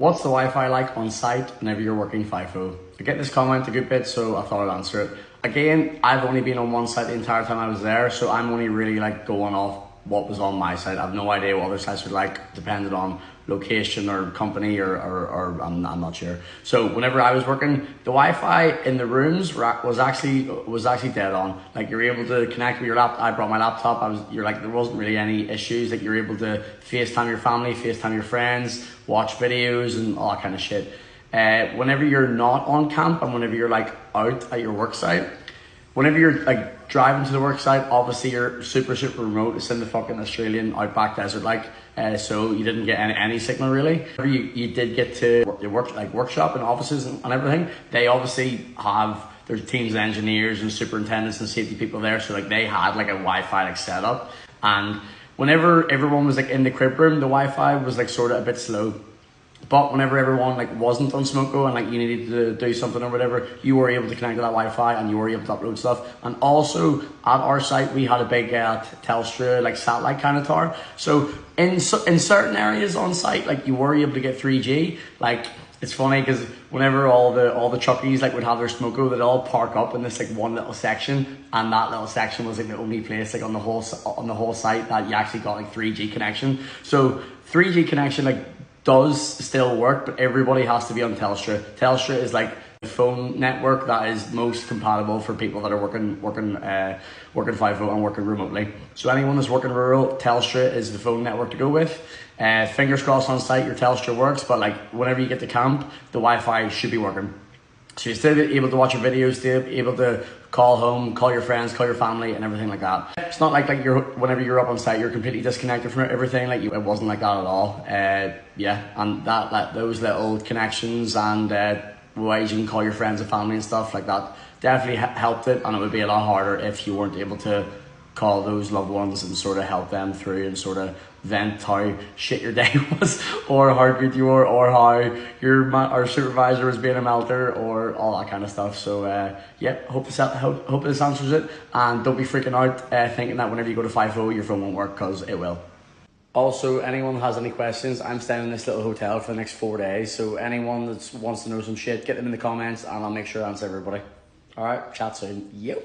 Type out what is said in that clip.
What's the Wi-Fi like on site whenever you're working FIFO? I get this comment a good bit, so I thought I'd answer it. Again, I've only been on one site the entire time I was there, so I'm only really like going off what was on my site. I have no idea what other sites were like, depended on location or company or I'm not sure. So whenever I was working, the Wi-Fi in the rooms was actually dead on. Like you're able to connect with your laptop. I brought my laptop. There wasn't really any issues. Like you're able to FaceTime your family, FaceTime your friends, watch videos and all that kind of shit. Whenever you're not on camp and whenever you're like out at your work site, whenever you're like driving to the work site, obviously you're super remote. It's in the fucking Australian outback desert, so you didn't get any signal really. Whenever you did get to your workshop and offices and everything, they obviously have there's teams of engineers and superintendents and safety people there, so like they had like a Wi-Fi like setup. And whenever everyone was like in the crib room, the Wi-Fi was like sort of a bit slow. But whenever everyone like wasn't on Smoko and like you needed to do something or whatever, you were able to connect to that Wi-Fi and you were able to upload stuff. And also at our site, we had a big Telstra like satellite kind of tower. So in certain areas on site, like you were able to get 3G. Like it's funny because whenever all the truckies like would have their Smoko, they'd all park up in this like one little section, and that little section was like the only place like on the whole site that you actually got like 3G connection. So 3G connection like does still work, but everybody has to be on Telstra. Telstra is like the phone network that is most compatible for people that are working FIFO and working remotely. So anyone that's working rural, Telstra is the phone network to go with. Fingers crossed on site your Telstra works, but like whenever you get to camp, the Wi-Fi should be working. So you're still able to watch your videos, still able to call home, call your friends, call your family and everything like that. It's not like whenever you're up on site, you're completely disconnected from everything. It wasn't like that at all. Yeah, and those little connections and ways you can call your friends and family and stuff like that definitely helped it, and it would be a lot harder if you weren't able to call those loved ones and sort of help them through and sort of vent how shit your day was or how good you were or how our supervisor was being a melter or all that kind of stuff. So yeah, hope this answers it, and don't be freaking out thinking that whenever you go to FIFO your phone won't work, because it will. Also, anyone that has any questions, I'm staying in this little hotel for the next 4 days, so anyone that wants to know some shit, get them in the comments and I'll make sure I answer everybody. Alright, chat soon. Yo.